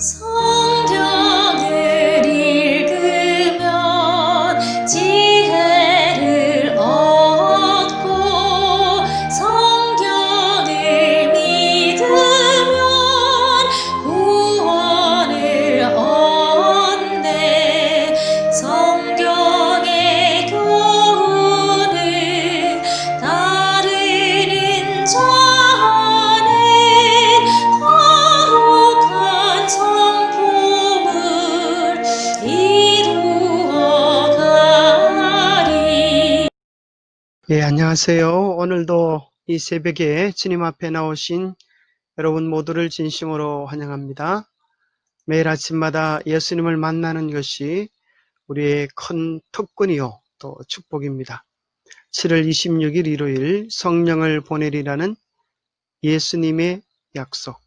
성경을 읽으면 지혜를 얻고 성경을 믿으면 구원을 얻네. 성경의 교훈을 따르는 자는 거룩한 성품을 이루어가리. 안녕하세요. 오늘도 이 새벽에 주님 앞에 나오신 여러분 모두를 진심으로 환영합니다. 매일 아침마다 예수님을 만나는 것이 우리의 큰 특권이요 또 축복입니다. 7월 26일 일요일 성령을 보내리라는 예수님의 약속.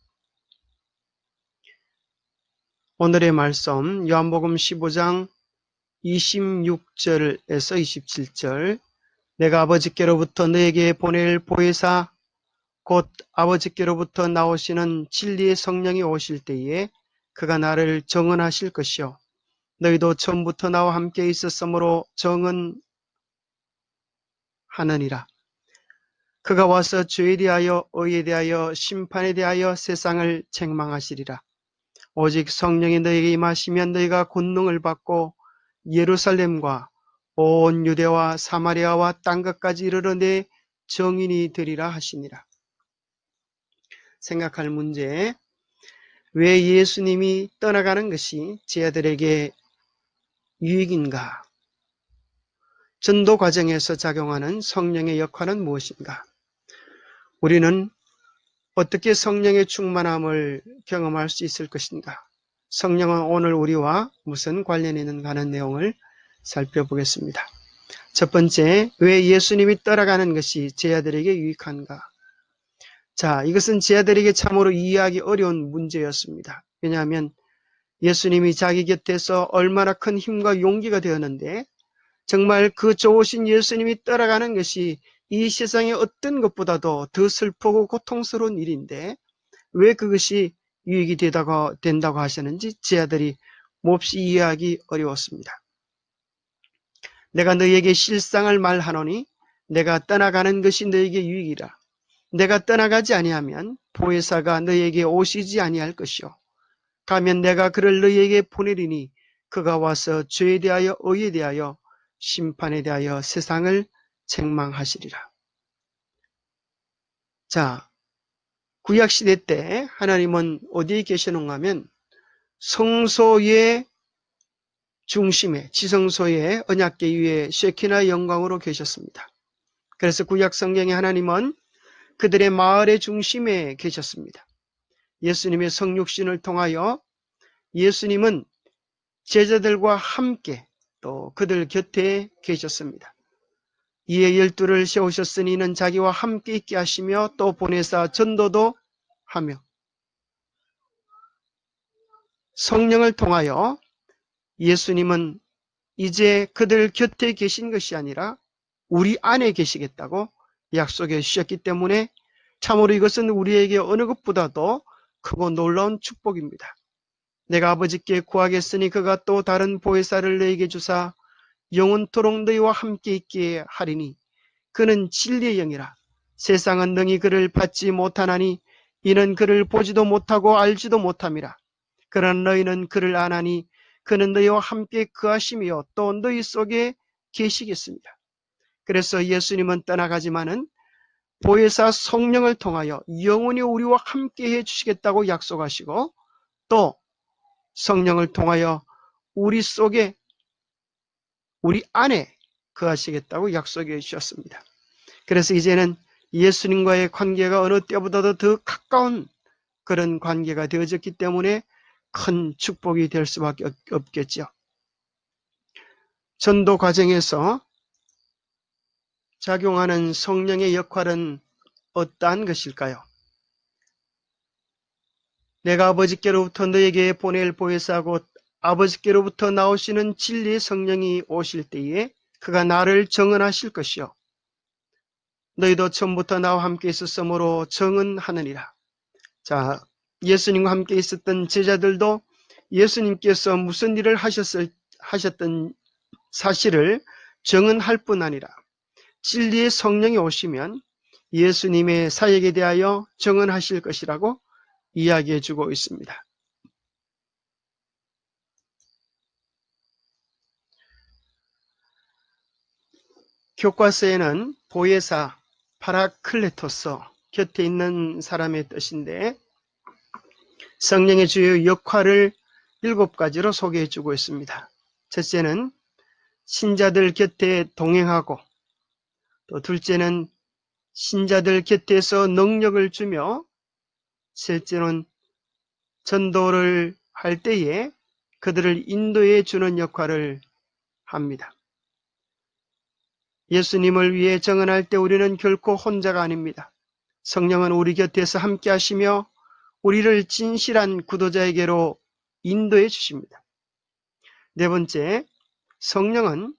오늘의 말씀 요한복음 15장 26절에서 27절. 내가 아버지께로부터 너에게 보낼 보혜사 곧 아버지께로부터 나오시는 진리의 성령이 오실 때에 그가 나를 정언하실 것이요 너희도 처음부터 나와 함께 있었으므로 정언하느니라. 그가 와서 죄에 대하여 의에 대하여 심판에 대하여 세상을 책망하시리라. 오직 성령이 너희에게 임하시면 너희가 권능을 받고 예루살렘과 온 유대와 사마리아와 땅끝까지 이르러 내 정인이 되리라 하시니라. 생각할 문제. 왜 예수님이 떠나가는 것이 제자들에게 유익인가? 전도 과정에서 작용하는 성령의 역할은 무엇인가? 우리는 어떻게 성령의 충만함을 경험할 수 있을 것인가? 성령은 오늘 우리와 무슨 관련이 있는가 하는 내용을 살펴보겠습니다. 첫 번째, 왜 예수님이 떠나가는 것이 제자들에게 유익한가? 자, 이것은 제자들에게 참으로 이해하기 어려운 문제였습니다. 왜냐하면 예수님이 자기 곁에서 얼마나 큰 힘과 용기가 되었는데 정말 그 좋으신 예수님이 떠나가는 것이 이 세상의 어떤 것보다도 더 슬프고 고통스러운 일인데 왜 그것이 유익이 된다고 하셨는지 제자들이 몹시 이해하기 어려웠습니다. 내가 너희에게 실상을 말하노니 내가 떠나가는 것이 너희에게 유익이라. 내가 떠나가지 아니하면 보혜사가 너희에게 오시지 아니할 것이요 가면 내가 그를 너희에게 보내리니 그가 와서 죄에 대하여 의에 대하여 심판에 대하여 세상을 책망하시리라. 자, 구약시대 때 하나님은 어디에 계시는가 하면 성소의 중심에 지성소의 언약궤 위에 쉐키나 영광으로 계셨습니다. 그래서 구약 성경에 하나님은 그들의 마을의 중심에 계셨습니다. 예수님의 성육신을 통하여 예수님은 제자들과 함께 또 그들 곁에 계셨습니다. 이에 12를 세우셨으니 이는 자기와 함께 있게 하시며 또 보내사 전도도 하며 성령을 통하여 예수님은 이제 그들 곁에 계신 것이 아니라 우리 안에 계시겠다고 약속해 주셨기 때문에 참으로 이것은 우리에게 어느 것보다도 크고 놀라운 축복입니다. 내가 아버지께 구하겠으니 그가 또 다른 보혜사를 너희에게 주사 영원토록 너희와 함께 있게 하리니 그는 진리의 영이라. 세상은 능히 그를 받지 못하나니 이는 그를 보지도 못하고 알지도 못함이라. 그러나 너희는 그를 아나니 그는 너희와 함께 거하시며 또 너희 속에 계시겠습니다. 그래서 예수님은 떠나가지만은 보혜사 성령을 통하여 영원히 우리와 함께 해주시겠다고 약속하시고 또 성령을 통하여 우리 속에 우리 안에 거하시겠다고 약속해 주셨습니다. 그래서 이제는 예수님과의 관계가 어느 때보다도 더 가까운 그런 관계가 되어졌기 때문에 큰 축복이 될 수밖에 없겠죠. 전도 과정에서 작용하는 성령의 역할은 어떠한 것일까요? 내가 아버지께로부터 너에게 보낼 보혜사 곧 아버지께로부터 나오시는 진리의 성령이 오실 때에 그가 나를 정언하실 것이요 너희도 처음부터 나와 함께 있었으므로 정언하느니라. 자, 예수님과 함께 있었던 제자들도 예수님께서 무슨 일을 하셨던 사실을 증언할 뿐 아니라 진리의 성령이 오시면 예수님의 사역에 대하여 증언하실 것이라고 이야기해 주고 있습니다. 교과서에는 보혜사 파라클레토스 곁에 있는 사람의 뜻인데 성령의 주요 역할을 7가지로 소개해 주고 있습니다. 첫째는 신자들 곁에 동행하고, 또 둘째는 신자들 곁에서 능력을 주며, 셋째는 전도를 할 때에 그들을 인도해 주는 역할을 합니다. 예수님을 위해 증언할 때 우리는 결코 혼자가 아닙니다. 성령은 우리 곁에서 함께 하시며 우리를 진실한 구도자에게로 인도해 주십니다. 네 번째, 성령은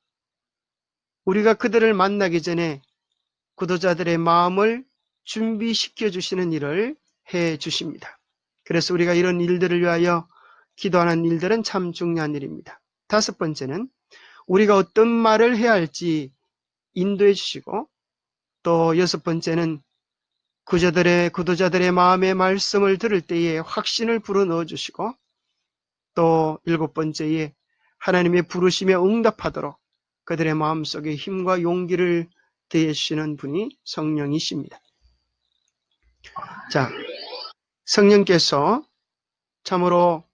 우리가 그들을 만나기 전에 구도자들의 마음을 준비시켜 주시는 일을 해 주십니다. 그래서 우리가 이런 일들을 위하여 기도하는 일들은 참 중요한 일입니다. 다섯 번째는 우리가 어떤 말을 해야 할지 인도해 주시고, 또 여섯 번째는 구도자들의 마음의 말씀을 들을 때에 확신을 불어넣어 주시고, 또 일곱 번째에 하나님의 부르심에 응답하도록 그들의 마음속에 힘과 용기를 더해 주시는 분이 성령이십니다. 자, 성령께서 참으로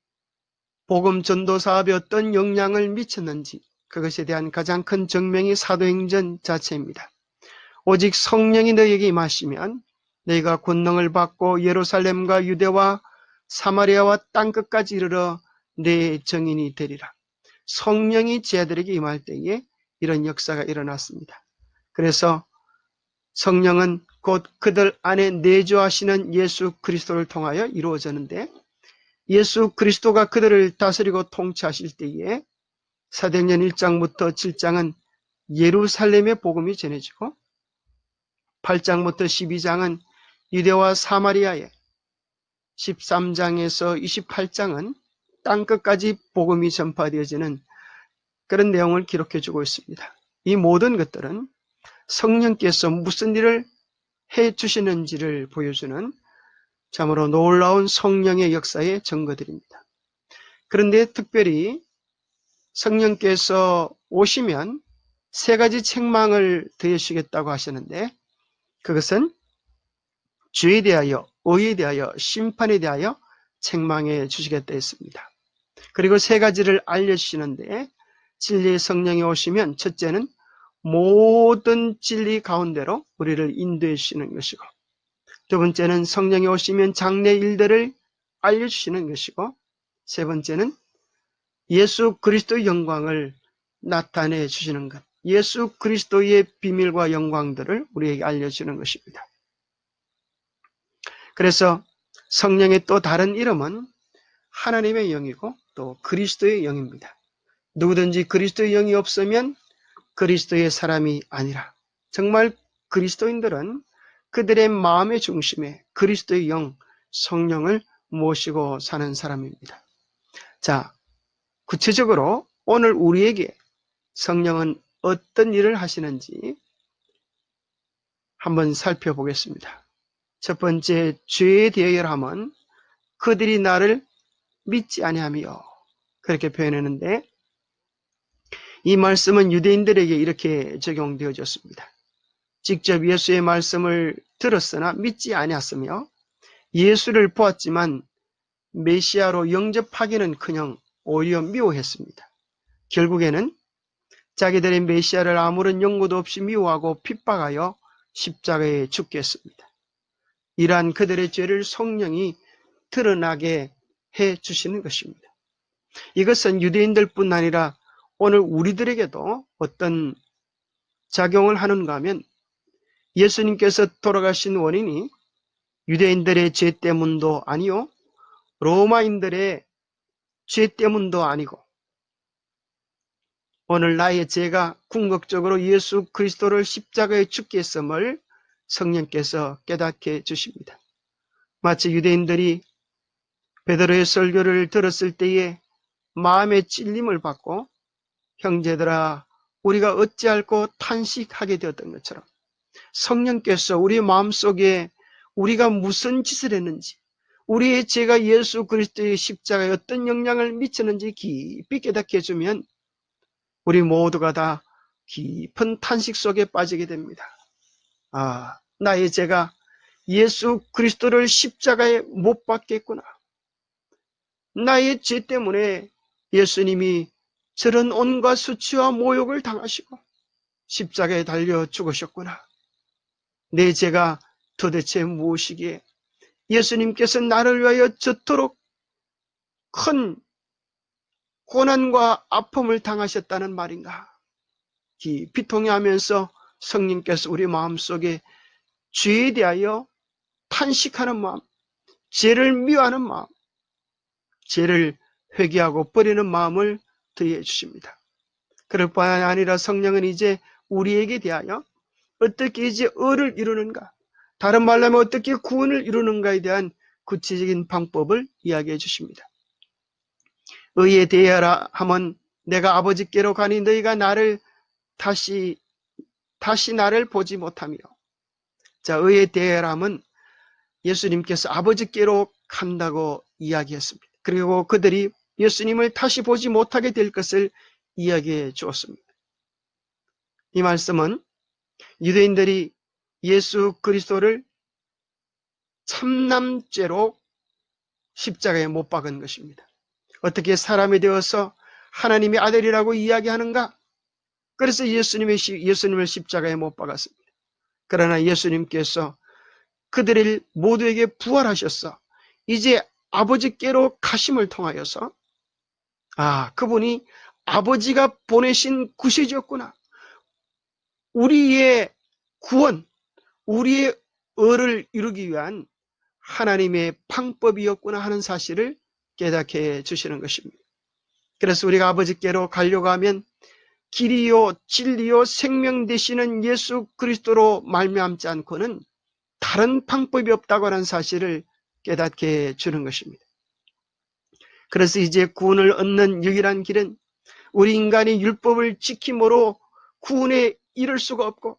복음 전도 사업에 어떤 영향을 미쳤는지 그것에 대한 가장 큰 증명이 사도행전 자체입니다. 오직 성령이 너희에게 임하시면 너희가 권능을 받고 예루살렘과 유대와 사마리아와 땅끝까지 이르러 내 증인이 되리라. 성령이 제자들에게 임할 때에 이런 역사가 일어났습니다. 그래서 성령은 곧 그들 안에 내주하시는 예수 그리스도를 통하여 이루어졌는데, 예수 그리스도가 그들을 다스리고 통치하실 때에 사도행전 1장부터 7장은 예루살렘의 복음이 전해지고, 8장부터 12장은 유대와 사마리아에, 13장에서 28장은 땅끝까지 복음이 전파되어지는 그런 내용을 기록해 주고 있습니다. 이 모든 것들은 성령께서 무슨 일을 해 주시는지를 보여주는 참으로 놀라운 성령의 역사의 증거들입니다. 그런데 특별히 성령께서 오시면 세 가지 책망을 더해주시겠다고 하셨는데, 그것은 죄에 대하여, 의에 대하여, 심판에 대하여 책망해 주시겠다 했습니다. 그리고 세 가지를 알려주시는데, 진리의 성령이 오시면 첫째는 모든 진리 가운데로 우리를 인도해 주시는 것이고, 두 번째는 성령이 오시면 장래 일들을 알려주시는 것이고, 세 번째는 예수 그리스도의 영광을 나타내 주시는 것, 예수 그리스도의 비밀과 영광들을 우리에게 알려주는 것입니다. 그래서 성령의 또 다른 이름은 하나님의 영이고 또 그리스도의 영입니다. 누구든지 그리스도의 영이 없으면 그리스도의 사람이 아니라, 정말 그리스도인들은 그들의 마음의 중심에 그리스도의 영, 성령을 모시고 사는 사람입니다. 자, 구체적으로 오늘 우리에게 성령은 어떤 일을 하시는지 한번 살펴보겠습니다. 첫 번째, 죄에 대하여라면 그들이 나를 믿지 아니하며, 그렇게 표현했는데, 이 말씀은 유대인들에게 이렇게 적용되어졌습니다. 직접 예수의 말씀을 들었으나 믿지 아니하였으며 예수를 보았지만 메시아로 영접하기는커녕 오히려 미워했습니다. 결국에는 자기들의 메시아를 아무런 연고도 없이 미워하고 핍박하여 십자가에 죽게 했습니다. 이러한 그들의 죄를 성령이 드러나게 해 주시는 것입니다. 이것은 유대인들뿐 아니라 오늘 우리들에게도 어떤 작용을 하는가 하면, 예수님께서 돌아가신 원인이 유대인들의 죄 때문도 아니요, 로마인들의 죄 때문도 아니고, 오늘 나의 죄가 궁극적으로 예수 그리스도를 십자가에 죽게 했음을 성령께서 깨닫게 해주십니다. 마치 유대인들이 베드로의 설교를 들었을 때에 마음의 찔림을 받고 형제들아 우리가 어찌할꼬 탄식하게 되었던 것처럼 성령께서 우리 마음속에 우리가 무슨 짓을 했는지 우리의 죄가 예수 그리스도의 십자가에 어떤 영향을 미쳤는지 깊이 깨닫게 해주면 우리 모두가 다 깊은 탄식 속에 빠지게 됩니다. 아, 나의 죄가 예수 그리스도를 십자가에 못 박겠구나. 나의 죄 때문에 예수님이 저런 온갖 수치와 모욕을 당하시고 십자가에 달려 죽으셨구나. 내 죄가 도대체 무엇이기에 예수님께서 나를 위하여 저토록 큰 고난과 아픔을 당하셨다는 말인가? 깊이 통회하면서 성령께서 우리 마음속에 죄에 대하여 탄식하는 마음, 죄를 미워하는 마음, 죄를 회개하고 버리는 마음을 더해 주십니다. 그럴 뿐 아니라 성령은 이제 우리에게 대하여 어떻게 이제 의를 이루는가, 다른 말로 하면 어떻게 구원을 이루는가에 대한 구체적인 방법을 이야기해 주십니다. 의에 대하라 하면 내가 아버지께로 가니 너희가 나를 다시 나를 보지 못하며. 자, 의에 대하라 하면 예수님께서 아버지께로 간다고 이야기했습니다. 그리고 그들이 예수님을 다시 보지 못하게 될 것을 이야기해 주었습니다. 이 말씀은 유대인들이 예수 그리스도를 참남죄로 십자가에 못 박은 것입니다. 어떻게 사람이 되어서 하나님의 아들이라고 이야기하는가? 그래서 예수님을 십자가에 못 박았습니다. 그러나 예수님께서 그들을 모두에게 부활하셔서 이제 아버지께로 가심을 통하여서 그분이 아버지가 보내신 구세주였구나. 우리의 구원, 우리의 의를 이루기 위한 하나님의 방법이었구나 하는 사실을 깨닫게 해 주시는 것입니다. 그래서 우리가 아버지께로 가려고 하면 길이요 진리요 생명 되시는 예수 그리스도로 말미암지 않고는 다른 방법이 없다고 하는 사실을 깨닫게 해 주는 것입니다. 그래서 이제 구원을 얻는 유일한 길은 우리 인간이 율법을 지킴으로 구원에 이를 수가 없고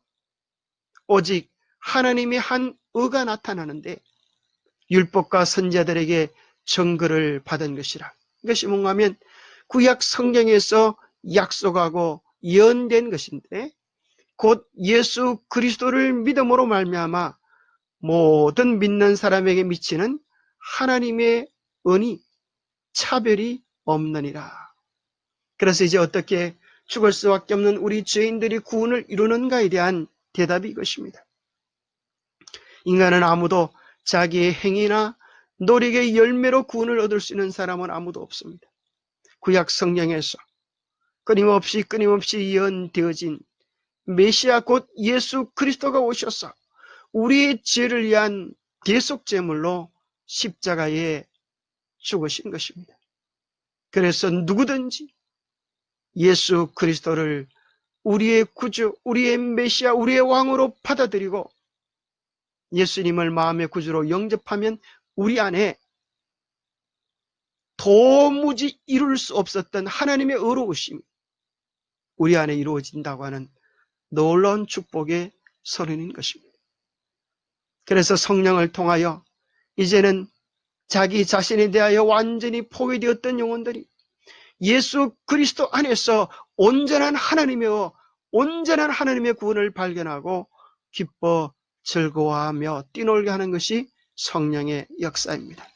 오직 하나님의 한 의가 나타나는데 율법과 선지자들에게 증거를 받은 것이라. 이것이 뭔가 하면 구약 성경에서 약속하고 예언된 것인데 곧 예수 그리스도를 믿음으로 말미암아 모든 믿는 사람에게 미치는 하나님의 은이 차별이 없느니라. 그래서 이제 어떻게 죽을 수밖에 없는 우리 죄인들이 구원을 이루는가에 대한 대답이 이것입니다. 인간은 아무도 자기의 행위나 노력의 열매로 구원을 얻을 수 있는 사람은 아무도 없습니다. 구약 성경에서 끊임없이 예언되어진 메시아 곧 예수 그리스도가 오셔서 우리의 죄를 위한 대속제물로 십자가에 죽으신 것입니다. 그래서 누구든지 예수 그리스도를 우리의 구주, 우리의 메시아, 우리의 왕으로 받아들이고 예수님을 마음의 구주로 영접하면 우리 안에 도무지 이룰 수 없었던 하나님의 의로우심이 우리 안에 이루어진다고 하는 놀라운 축복의 선언인 것입니다. 그래서 성령을 통하여 이제는 자기 자신에 대하여 완전히 포위되었던 영혼들이 예수 그리스도 안에서 온전한 하나님의 구원을 발견하고 기뻐 즐거워하며 뛰놀게 하는 것이 성령의 역사입니다.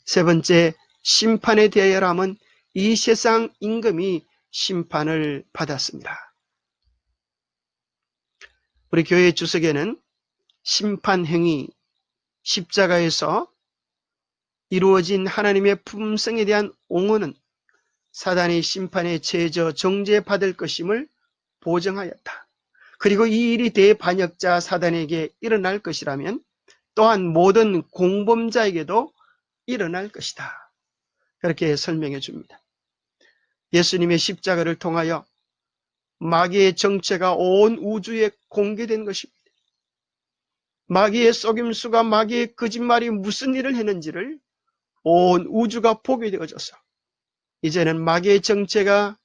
세 번째, 심판에 대하여 하면 이 세상 임금이 심판을 받았습니다. 우리 교회 주석에는 심판행위, 십자가에서 이루어진 하나님의 품성에 대한 옹호는 사단이 심판의 제저 정죄받을 것임을 보정하였다. 그리고 이 일이 대반역자 사단에게 일어날 것이라면 또한 모든 공범자에게도 일어날 것이다. 그렇게 설명해 줍니다. 예수님의 십자가를 통하여 마귀의 정체가 온 우주에 공개된 것입니다. 마귀의 속임수가 마귀의 거짓말이 무슨 일을 했는지를 온 우주가 보게 되어져서 이제는 마귀의 정체가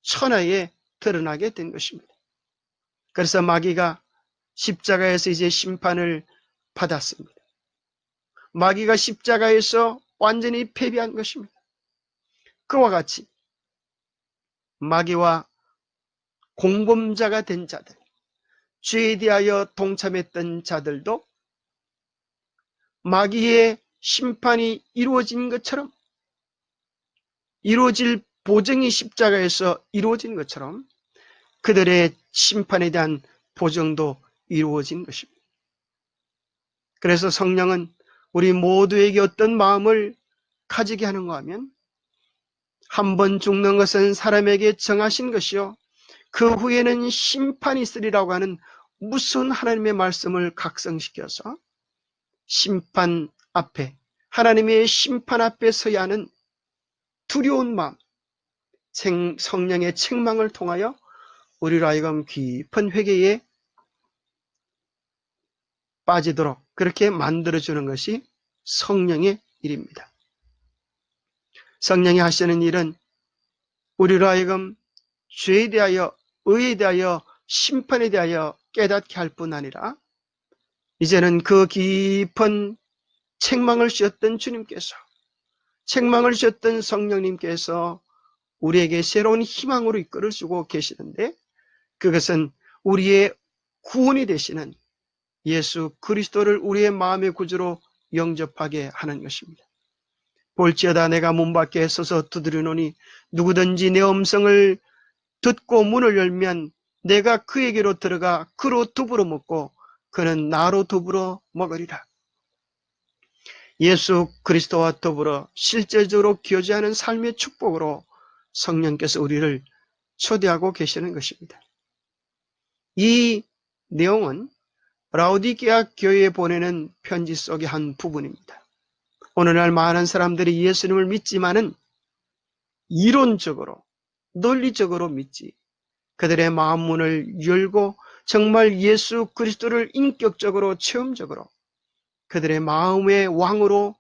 천하에 드러나게 된 것입니다. 그래서 마귀가 십자가에서 이제 심판을 받았습니다. 마귀가 십자가에서 완전히 패배한 것입니다. 그와 같이 마귀와 공범자가 된 자들, 죄에 대하여 동참했던 자들도 마귀의 심판이 이루어진 것처럼, 이루어질 보증이 십자가에서 이루어진 것처럼 그들의 심판에 대한 보증도 이루어진 것입니다. 그래서 성령은 우리 모두에게 어떤 마음을 가지게 하는가 하면, 한 번 죽는 것은 사람에게 정하신 것이요 그 후에는 심판이 있으리라고 하는 무서운 하나님의 말씀을 각성시켜서 심판 앞에, 하나님의 심판 앞에 서야 하는 두려운 마음, 성령의 책망을 통하여 우리로 하여금 깊은 회개에 빠지도록 그렇게 만들어주는 것이 성령의 일입니다. 성령이 하시는 일은 우리로 하여금 죄에 대하여, 의에 대하여, 심판에 대하여 깨닫게 할 뿐 아니라 이제는 그 깊은 책망을 주셨던 주님께서, 책망을 주셨던 성령님께서 우리에게 새로운 희망으로 이끌어주고 계시는데, 그것은 우리의 구원이 되시는 예수 그리스도를 우리의 마음의 구주로 영접하게 하는 것입니다. 볼지어다 내가 문 밖에 서서 두드리노니 누구든지 내 음성을 듣고 문을 열면 내가 그에게로 들어가 그로 더불어 먹고 그는 나로 더불어 먹으리라. 예수 그리스도와 더불어 실제적으로 교제하는 삶의 축복으로 성령께서 우리를 초대하고 계시는 것입니다. 이 내용은 라오디게아 교회에 보내는 편지 속의 한 부분입니다. 오늘날 많은 사람들이 예수님을 믿지만은 이론적으로, 논리적으로 믿지, 그들의 마음 문을 열고 정말 예수 그리스도를 인격적으로, 체험적으로 그들의 마음의 왕으로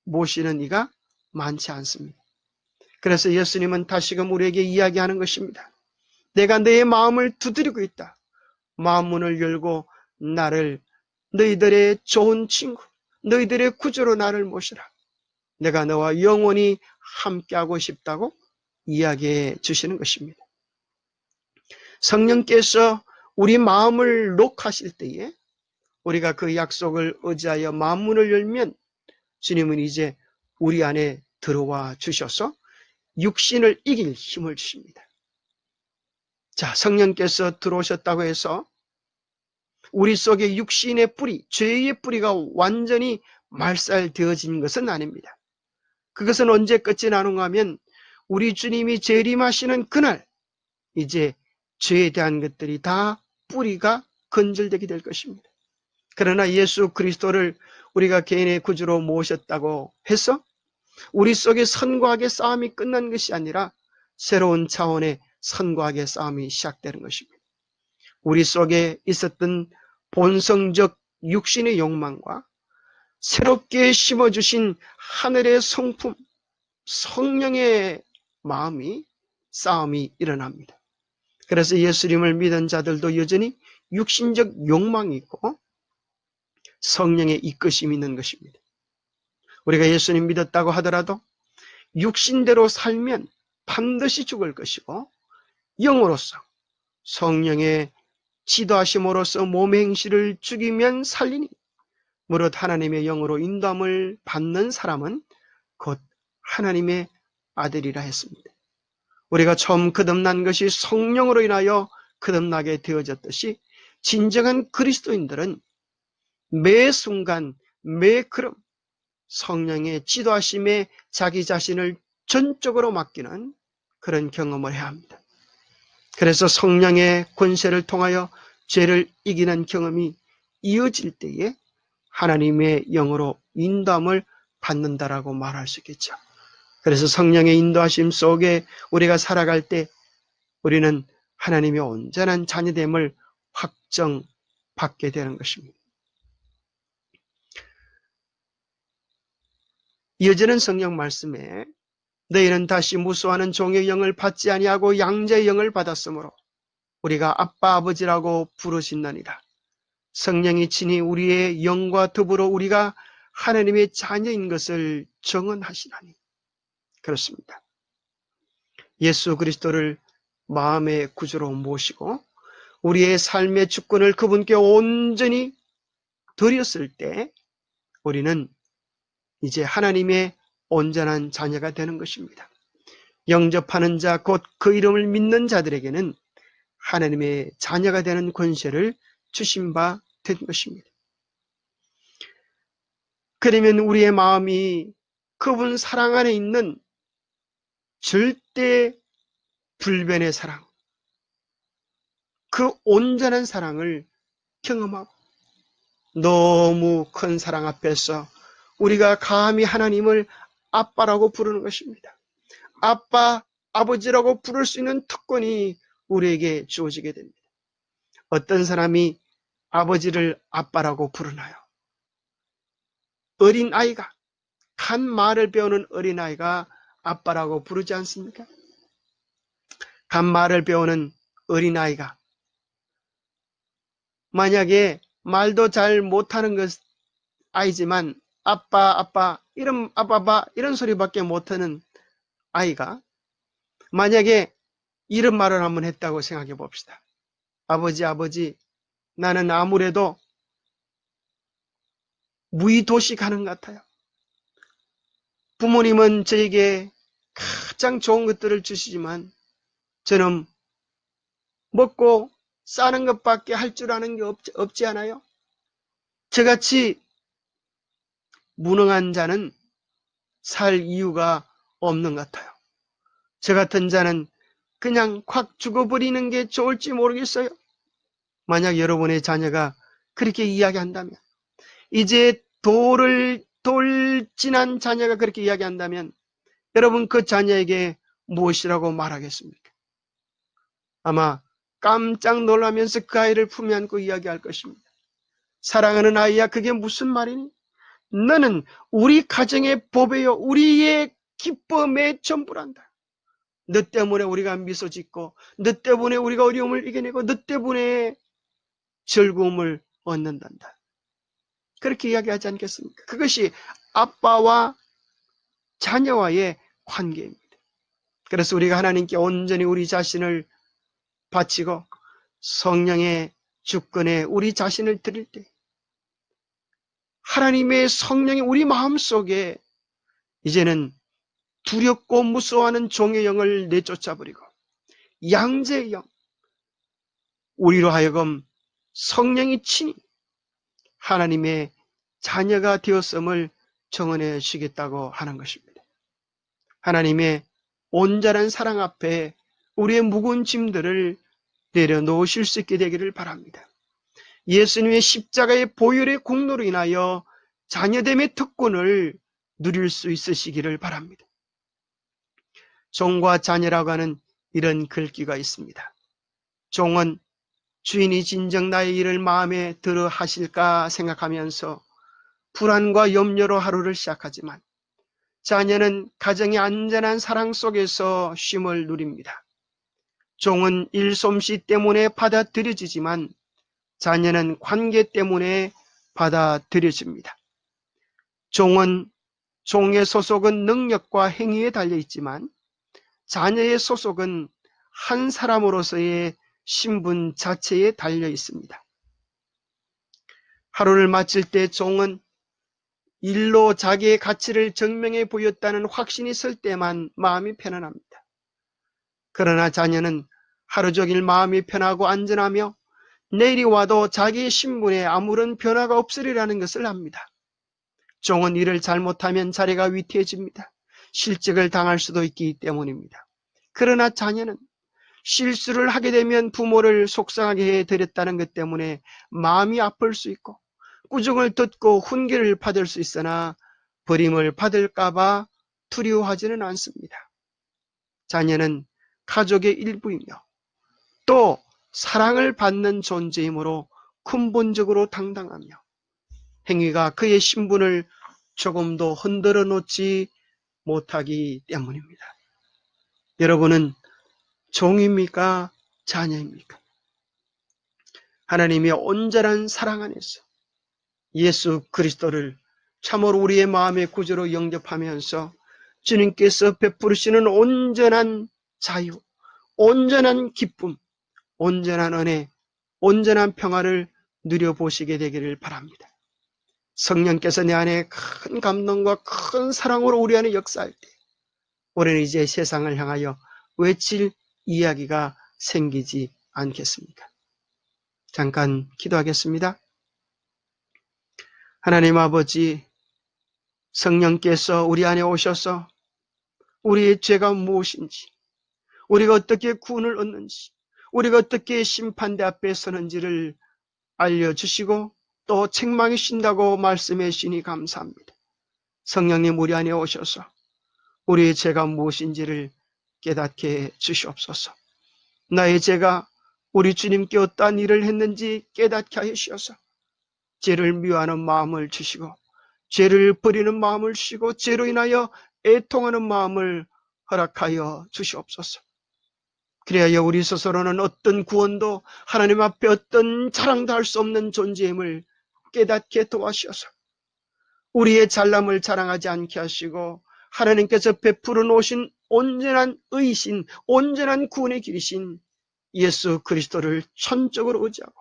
모시는 이가 많지 않습니다. 그래서 예수님은 다시금 우리에게 이야기하는 것입니다. 내가 너의 마음을 두드리고 있다. 마음 문을 열고 나를, 너희들의 좋은 친구, 너희들의 구주로 나를 모시라. 내가 너와 영원히 함께하고 싶다고 이야기해 주시는 것입니다. 성령께서 우리 마음을 녹하실 때에 우리가 그 약속을 의지하여 마음 문을 열면 주님은 이제 우리 안에 들어와 주셔서 육신을 이길 힘을 주십니다. 자, 성령께서 들어오셨다고 해서 우리 속에 육신의 뿌리, 죄의 뿌리가 완전히 말살되어진 것은 아닙니다. 그것은 언제 끝이 나는가 하면 우리 주님이 재림하시는 그날 이제 죄에 대한 것들이 다 뿌리가 건절되게 될 것입니다. 그러나 예수 그리스도를 우리가 개인의 구주로 모셨다고 해서 우리 속에 선과 악의 싸움이 끝난 것이 아니라 새로운 차원의 선과 악의 싸움이 시작되는 것입니다. 우리 속에 있었던 본성적 육신의 욕망과 새롭게 심어주신 하늘의 성품, 성령의 마음이 싸움이 일어납니다. 그래서 예수님을 믿은 자들도 여전히 육신적 욕망이 있고 성령의 이끄심이 있는 것입니다. 우리가 예수님 믿었다고 하더라도 육신대로 살면 반드시 죽을 것이고 영으로서 성령의 지도하심으로써 몸의 행실을 죽이면 살리니 무릇 하나님의 영으로 인도함을 받는 사람은 곧 하나님의 아들이라 했습니다. 우리가 처음 거듭난 것이 성령으로 인하여 거듭나게 되어졌듯이 진정한 그리스도인들은 매 순간 매 걸음 성령의 지도하심에 자기 자신을 전적으로 맡기는 그런 경험을 해야 합니다. 그래서 성령의 권세를 통하여 죄를 이기는 경험이 이어질 때에 하나님의 영으로 인도함을 받는다라고 말할 수 있겠죠. 그래서 성령의 인도하심 속에 우리가 살아갈 때 우리는 하나님의 온전한 자녀됨을 확정받게 되는 것입니다. 이어지는 성경 말씀에 너희는 다시 무수하는 종의 영을 받지 아니하고 양자의 영을 받았으므로 우리가 아빠 아버지라고 부르신다니라. 성령이 친히 우리의 영과 더불어 우리가 하나님의 자녀인 것을 증언하시나니. 그렇습니다. 예수 그리스도를 마음의 구주로 모시고 우리의 삶의 주권을 그분께 온전히 드렸을 때 우리는 이제 하나님의 온전한 자녀가 되는 것입니다. 영접하는 자, 곧 그 이름을 믿는 자들에게는 하나님의 자녀가 되는 권세를 주신 바 된 것입니다. 그러면 우리의 마음이 그분 사랑 안에 있는 절대 불변의 사랑, 그 온전한 사랑을 경험하고 너무 큰 사랑 앞에서 우리가 감히 하나님을 아빠라고 부르는 것입니다. 아빠, 아버지라고 부를 수 있는 특권이 우리에게 주어지게 됩니다. 어떤 사람이 아버지를 아빠라고 부르나요? 어린아이가, 한 말을 배우는 어린아이가 아빠라고 부르지 않습니까? 한 말을 배우는 어린아이가 만약에 말도 잘 못하는 것 아이지만 아빠 이런 아빠 이런 소리밖에 못하는 아이가 만약에 이런 말을 한번 했다고 생각해 봅시다. 아버지, 나는 아무래도 무의도식하는 것 같아요. 부모님은 저에게 가장 좋은 것들을 주시지만 저는 먹고 싸는 것밖에 할 줄 아는 게 없지 않아요? 저같이 무능한 자는 살 이유가 없는 것 같아요. 저 같은 자는 그냥 확 죽어버리는 게 좋을지 모르겠어요. 만약 여러분의 자녀가 그렇게 이야기한다면, 이제 돌 지난 자녀가 그렇게 이야기한다면 여러분 그 자녀에게 무엇이라고 말하겠습니까? 아마 깜짝 놀라면서 그 아이를 품에 안고 이야기할 것입니다. 사랑하는 아이야, 그게 무슨 말이니? 너는 우리 가정의 보배요, 우리의 기쁨의 전부란다. 너 때문에 우리가 미소 짓고, 너 때문에 우리가 어려움을 이겨내고, 너 때문에 즐거움을 얻는단다. 그렇게 이야기하지 않겠습니까? 그것이 아빠와 자녀와의 관계입니다. 그래서 우리가 하나님께 온전히 우리 자신을 바치고 성령의 주권에 우리 자신을 드릴 때 하나님의 성령이 우리 마음속에 이제는 두렵고 무서워하는 종의 영을 내쫓아버리고 양제의 영, 우리로 하여금 성령이 친히 하나님의 자녀가 되었음을 증언해 주시겠다고 하는 것입니다. 하나님의 온전한 사랑 앞에 우리의 무거운 짐들을 내려놓으실 수 있게 되기를 바랍니다. 예수님의 십자가의 보혈의 공로로 인하여 자녀됨의 특권을 누릴 수 있으시기를 바랍니다. 종과 자녀라고 하는 이런 글귀가 있습니다. 종은 주인이 진정 나의 일을 마음에 들어 하실까 생각하면서 불안과 염려로 하루를 시작하지만 자녀는 가정의 안전한 사랑 속에서 쉼을 누립니다. 종은 일솜씨 때문에 받아들여지지만 자녀는 관계 때문에 받아들여집니다. 종의 소속은 능력과 행위에 달려 있지만 자녀의 소속은 한 사람으로서의 신분 자체에 달려 있습니다. 하루를 마칠 때 종은 일로 자기의 가치를 증명해 보였다는 확신이 있을 때만 마음이 편안합니다. 그러나 자녀는 하루 종일 마음이 편하고 안전하며 내일이 와도 자기의 신분에 아무런 변화가 없으리라는 것을 압니다. 종은 일을 잘못하면 자리가 위태해집니다. 실직을 당할 수도 있기 때문입니다. 그러나 자녀는 실수를 하게 되면 부모를 속상하게 해드렸다는 것 때문에 마음이 아플 수 있고 꾸중을 듣고 훈계를 받을 수 있으나 버림을 받을까봐 두려워하지는 않습니다. 자녀는 가족의 일부이며 또 사랑을 받는 존재이므로 근본적으로 당당하며 행위가 그의 신분을 조금도 흔들어 놓지 못하기 때문입니다. 여러분은 종입니까? 자녀입니까? 하나님의 온전한 사랑 안에서 예수 그리스도를 참으로 우리의 마음의 구주로 영접하면서 주님께서 베푸시는 온전한 자유, 온전한 기쁨, 온전한 은혜, 온전한 평화를 누려보시게 되기를 바랍니다. 성령께서 내 안에 큰 감동과 큰 사랑으로 우리 안에 역사할 때 우리는 이제 세상을 향하여 외칠 이야기가 생기지 않겠습니까? 잠깐 기도하겠습니다. 하나님 아버지, 성령께서 우리 안에 오셔서 우리의 죄가 무엇인지, 우리가 어떻게 구원을 얻는지, 우리가 어떻게 심판대 앞에 서는지를 알려주시고 또 책망해 주신다고 말씀해 주시니 감사합니다. 성령님 우리 안에 오셔서 우리의 죄가 무엇인지를 깨닫게 해 주시옵소서. 나의 죄가 우리 주님께 어떠한 일을 했는지 깨닫게 하여 주셔서 죄를 미워하는 마음을 주시고 죄를 버리는 마음을 주시고 죄로 인하여 애통하는 마음을 허락하여 주시옵소서. 그래야 우리 스스로는 어떤 구원도 하나님 앞에 어떤 자랑도 할 수 없는 존재임을 깨닫게 도와주셔서 우리의 잘남을 자랑하지 않게 하시고 하나님께서 베풀어 놓으신 온전한 의신, 온전한 구원의 길이신 예수 그리스도를 천적으로 의지하고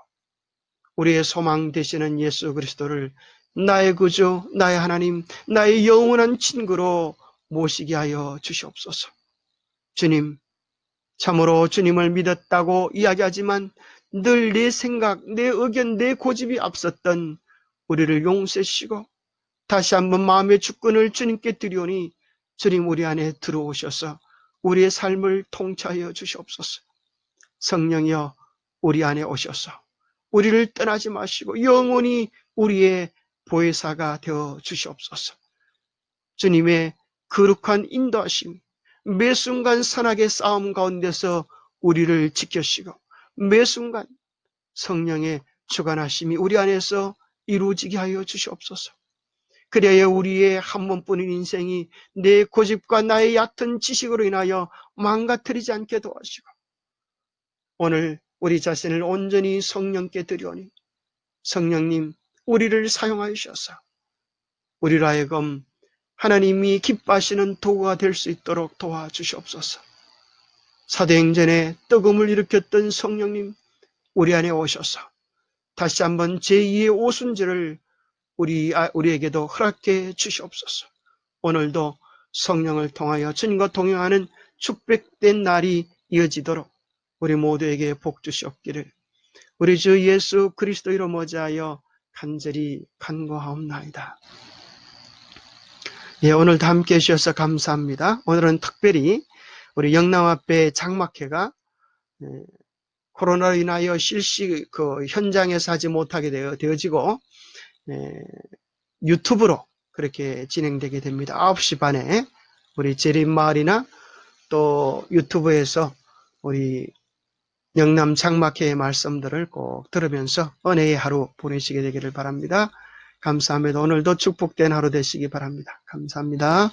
우리의 소망 되시는 예수 그리스도를 나의 구주, 나의 하나님, 나의 영원한 친구로 모시게 하여 주시옵소서. 주님, 참으로 주님을 믿었다고 이야기하지만 늘 내 생각, 내 의견, 내 고집이 앞섰던 우리를 용서해 주시고 다시 한번 마음의 주권을 주님께 드리오니 주님 우리 안에 들어오셔서 우리의 삶을 통치하여 주시옵소서. 성령이여 우리 안에 오셔서 우리를 떠나지 마시고 영원히 우리의 보혜사가 되어 주시옵소서. 주님의 거룩한 인도하심, 매 순간 선악의 싸움 가운데서 우리를 지켜주시고 매 순간 성령의 주관하심이 우리 안에서 이루어지게 하여 주시옵소서. 그래야 우리의 한 번뿐인 인생이 내 고집과 나의 얕은 지식으로 인하여 망가뜨리지 않게 도와주시고 오늘 우리 자신을 온전히 성령께 드리오니 성령님 우리를 사용하여 주셔서 우리로 하여금 하나님이 기뻐하시는 도구가 될 수 있도록 도와주시옵소서. 사도행전에 뜨거움을 일으켰던 성령님 우리 안에 오셔서 다시 한번 제2의 오순절을 우리에게도 허락해 주시옵소서. 오늘도 성령을 통하여 주님과 동행하는 축복된 날이 이어지도록 우리 모두에게 복 주시옵기를 우리 주 예수 그리스도 이로 머지하여 간절히 간구하옵나이다. 예, 오늘도 함께 해주셔서 감사합니다. 오늘은 특별히 우리 영남 앞에 장막회가 코로나로 인하여 실시 현장에서 하지 못하게 되어지고 유튜브로 그렇게 진행되게 됩니다. 9시 반에 우리 재림마을이나 또 유튜브에서 우리 영남 장막회의 말씀들을 꼭 들으면서 은혜의 하루 보내시게 되기를 바랍니다. 감사합니다. 오늘도 축복된 하루 되시기 바랍니다. 감사합니다.